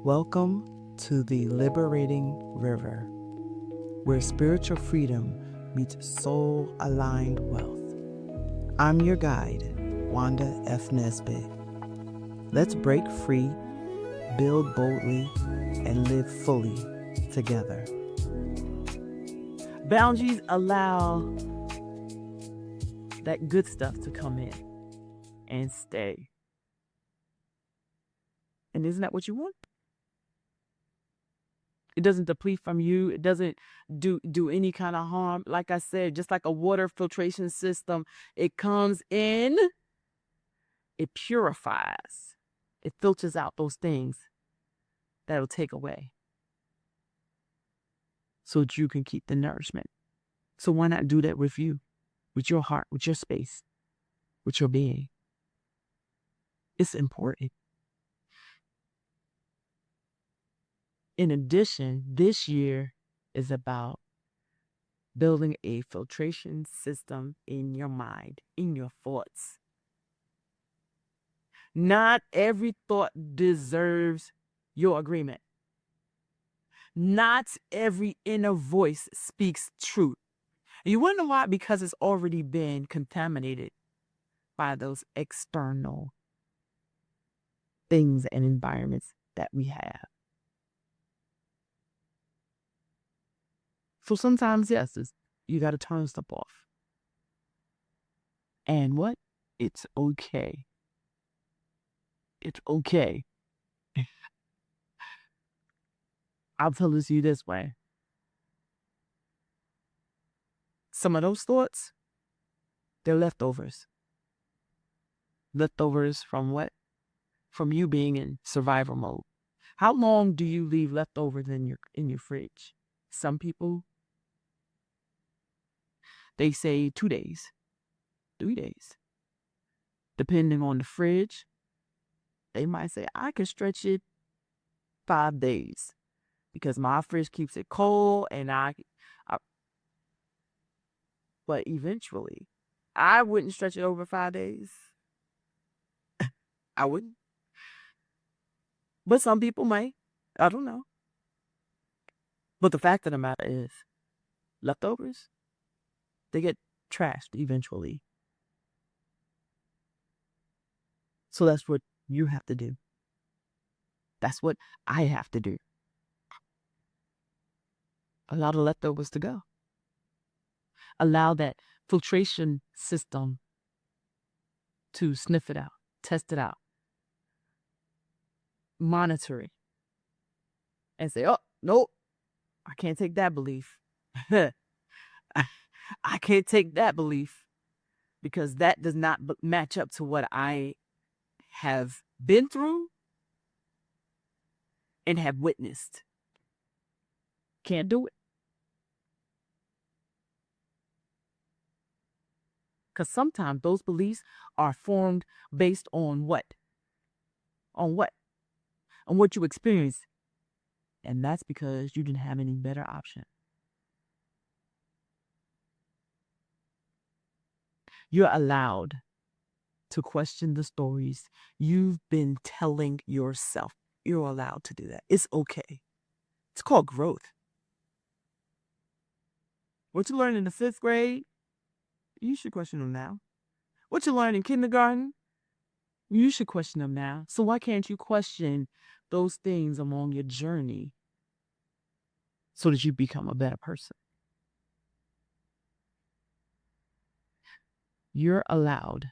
Welcome to the Liberating River, where spiritual freedom meets soul-aligned wealth. I'm your guide, Wanda F. Nesbitt. Let's break free, build boldly, and live fully together. Boundaries allow that good stuff to come in and stay. And isn't that what you want? It doesn't deplete from you. It doesn't do any kind of harm. Like I said, just like a water filtration system, it comes in, it purifies, it filters out those things that'll take away so that you can keep the nourishment. So why not do that with you, with your heart, with your space, with your being? It's important. In addition, this year is about building a filtration system in your mind, in your thoughts. Not every thought deserves your agreement. Not every inner voice speaks truth. You wonder why? Because it's already been contaminated by those external things and environments that we have. So sometimes, yes, you got to turn stuff off. And what? It's okay. It's okay. I'll tell this to you this way. Some of those thoughts, they're leftovers. Leftovers from what? From you being in survival mode. How long do you leave leftovers in your fridge? Some people, they say 2 days, 3 days. Depending on the fridge, they might say, I can stretch it 5 days because my fridge keeps it cold and but eventually, I wouldn't stretch it over 5 days. I wouldn't. But some people might. I don't know. But the fact of the matter is, leftovers, they get trashed eventually. So that's what you have to do. That's what I have to do. Allow the leftovers to go. Allow that filtration system to sniff it out, test it out, monitor it, and say, oh, nope, I can't take that belief. I can't take that belief because that does not match up to what I have been through and have witnessed. Can't do it. Because sometimes those beliefs are formed based on what? On what? On what you experienced. And that's because you didn't have any better option. You're allowed to question the stories you've been telling yourself. You're allowed to do that. It's okay. It's called growth. What you learned in the 5th grade, you should question them now. What you learned in kindergarten, you should question them now. So why can't you question those things along your journey so that you become a better person? You're allowed,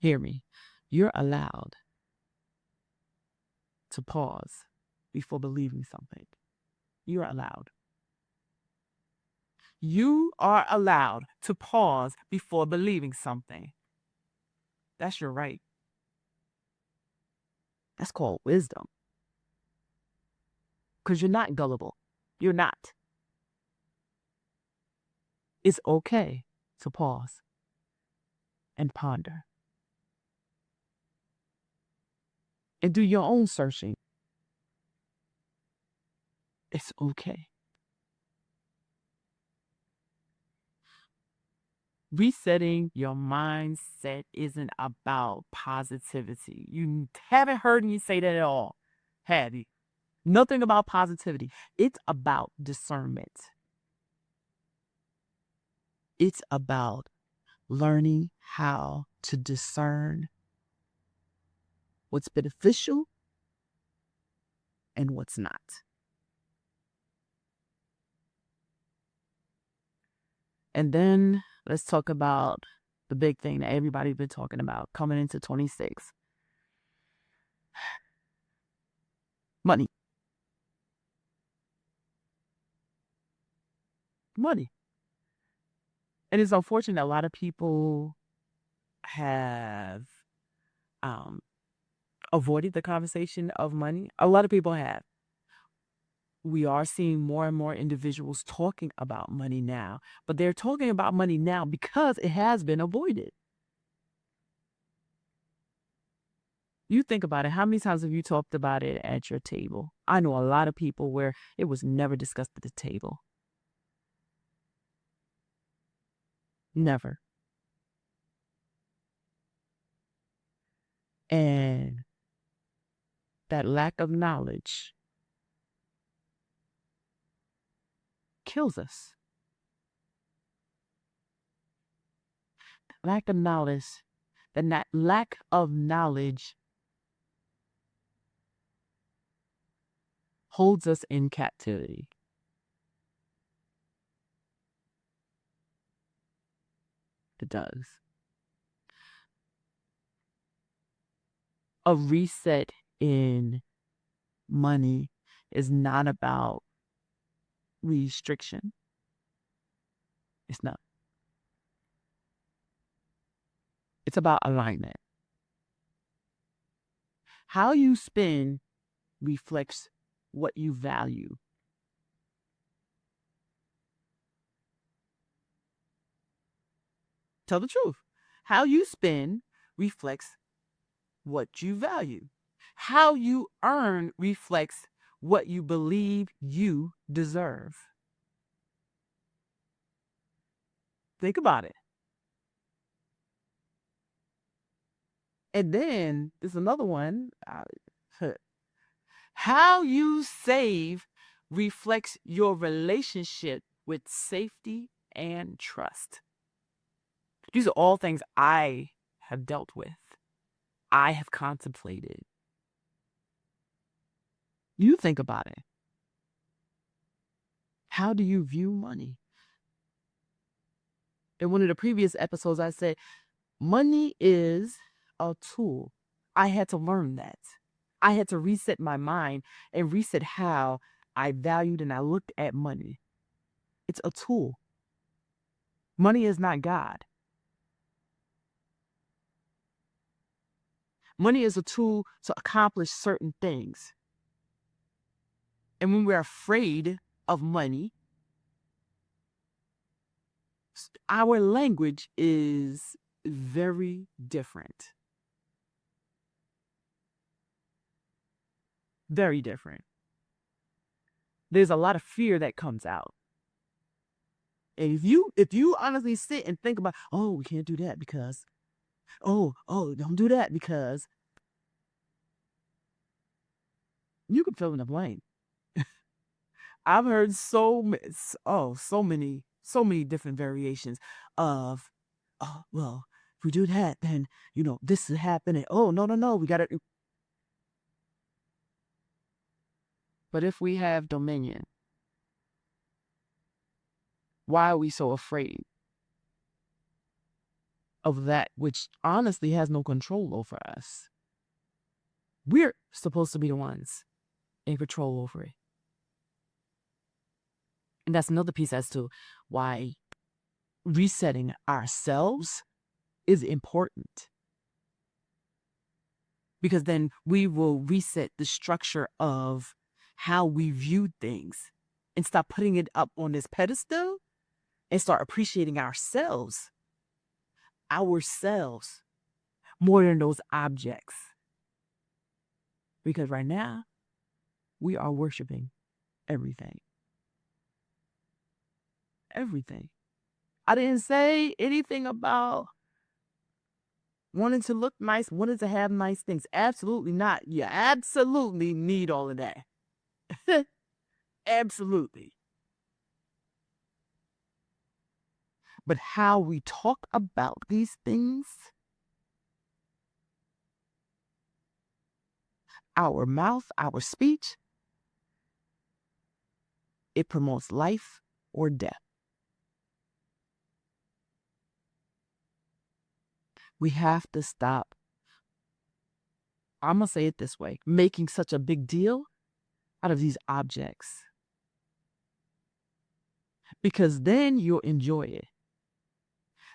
hear me, you're allowed to pause before believing something. You're allowed. You are allowed to pause before believing something. That's your right. That's called wisdom. Because you're not gullible. You're not. It's okay to pause and ponder. And do your own searching. It's okay. Resetting your mindset isn't about positivity. You haven't heard me say that at all. Hattie. Nothing about positivity. It's about discernment. It's about learning how to discern what's beneficial and what's not. And then let's talk about the big thing that everybody's been talking about coming into 26. Money. Money. And it's unfortunate a lot of people have avoided the conversation of money. A lot of people have. We are seeing more and more individuals talking about money now, but they're talking about money now because it has been avoided. You think about it. How many times have you talked about it at your table? I know a lot of people where it was never discussed at the table. Never. And that lack of knowledge kills us. Lack of knowledge, that lack of knowledge holds us in captivity. It does. A reset in money is not about restriction. It's not. It's about alignment. How you spend reflects what you value. Tell the truth. How you spend reflects what you value. How you earn reflects what you believe you deserve. Think about it. And then there's another one. How you save reflects your relationship with safety and trust. These are all things I have dealt with. I have contemplated. You think about it. How do you view money? In one of the previous episodes, I said, money is a tool. I had to learn that. I had to reset my mind and reset how I valued and I looked at money. It's a tool. Money is not God. Money is a tool to accomplish certain things. And when we're afraid of money, our language is very different. Very different. There's a lot of fear that comes out. And if you honestly sit and think about, oh, we can't do that because, oh, don't do that because, you can fill in the blank. I've heard so many different variations of, oh, well, if we do that, then, this is happening. Oh, no, we got to. But if we have dominion, why are we so afraid of that which honestly has no control over us? We're supposed to be the ones in control over it. And that's another piece as to why resetting ourselves is important. Because then we will reset the structure of how we view things and stop putting it up on this pedestal and start appreciating ourselves more than those objects. Because right now, we are worshiping everything. Everything. I didn't say anything about wanting to look nice, wanting to have nice things. Absolutely not. You absolutely need all of that. Absolutely. But how we talk about these things, our mouth, our speech, it promotes life or death. We have to stop, I'm going to say it this way, making such a big deal out of these objects. Because then you'll enjoy it.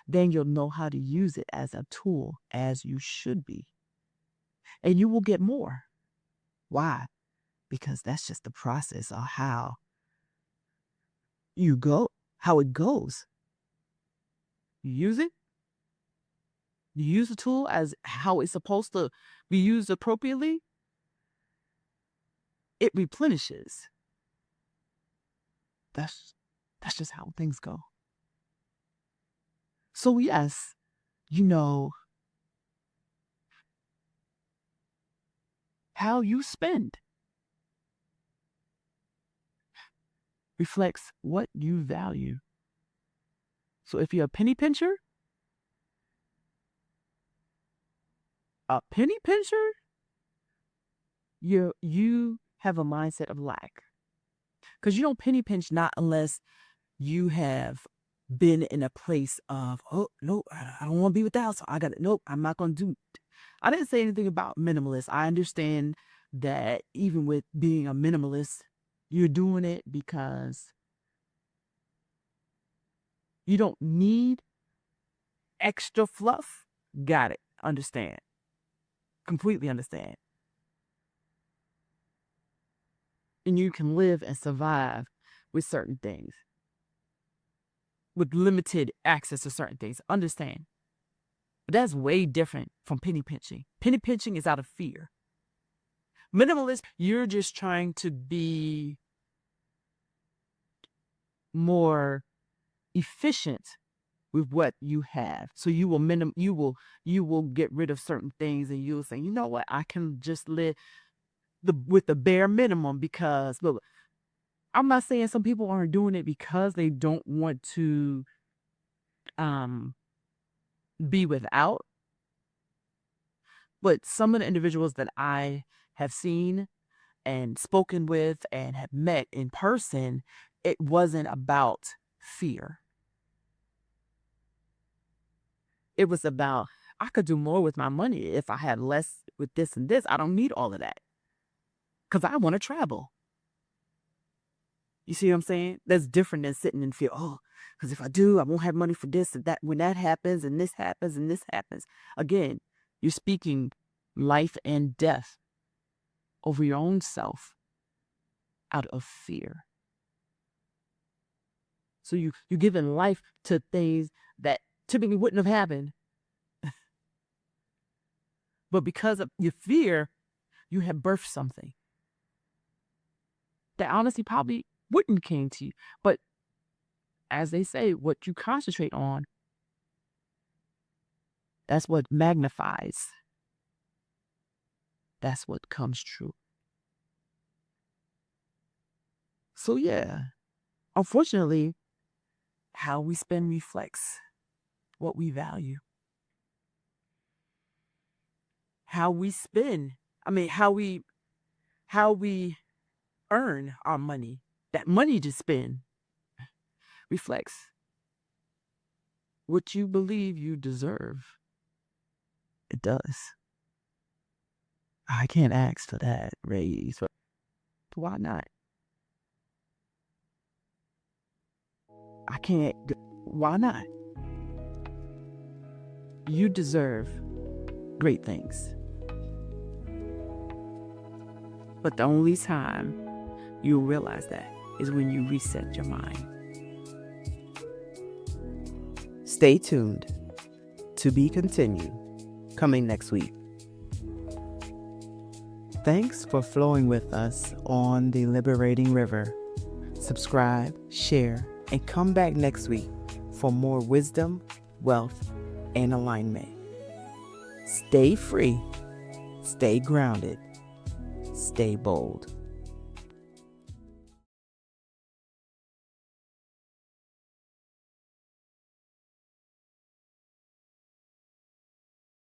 Then you'll know how to use it as a tool, as you should be. And you will get more. Why? Because that's just the process of how it goes. You use it. You use the tool as how it's supposed to be used appropriately. It replenishes. That's just how things go. So yes, how you spend reflects what you value. So if you're a penny pincher, you have a mindset of lack. Because you don't penny pinch not unless you have been in a place of, oh, no, I don't want to be without, so nope, I'm not going to do it. I didn't say anything about minimalist. I understand that even with being a minimalist, you're doing it because you don't need extra fluff. Got it. Understand. Completely understand. And you can live and survive with certain things, with limited access to certain things. Understand. But that's way different from penny pinching. Penny pinching is out of fear. Minimalist, you're just trying to be more efficient with what you have. So you will get rid of certain things, and you'll say, you know what, I can just live with the bare minimum. Because look, I'm not saying some people aren't doing it because they don't want to be without. But some of the individuals that I have seen and spoken with and have met in person, it wasn't about fear. It was about, I could do more with my money if I had less with this and this. I don't need all of that because I want to travel. You see what I'm saying? That's different than sitting in fear. Oh, because if I do, I won't have money for this and that. When that happens and this happens and this happens, again, you're speaking life and death over your own self out of fear. So you're giving life to things that typically wouldn't have happened. But because of your fear, you have birthed something that honestly probably wouldn't came to you. But as they say, what you concentrate on, that's what magnifies. That's what comes true. So yeah, unfortunately, how we spend reflects what we value. How we spend, how we earn our money, that money to spend, reflects what you believe you deserve. It does. I can't ask for that raise. Why not? I can't. Why not? You deserve great things. But the only time you'll realize that is when you reset your mind. Stay tuned. To be continued. Coming next week. Thanks for flowing with us on the Liberating River. Subscribe, share, and come back next week for more wisdom, wealth, and alignment. Stay free, stay grounded, stay bold.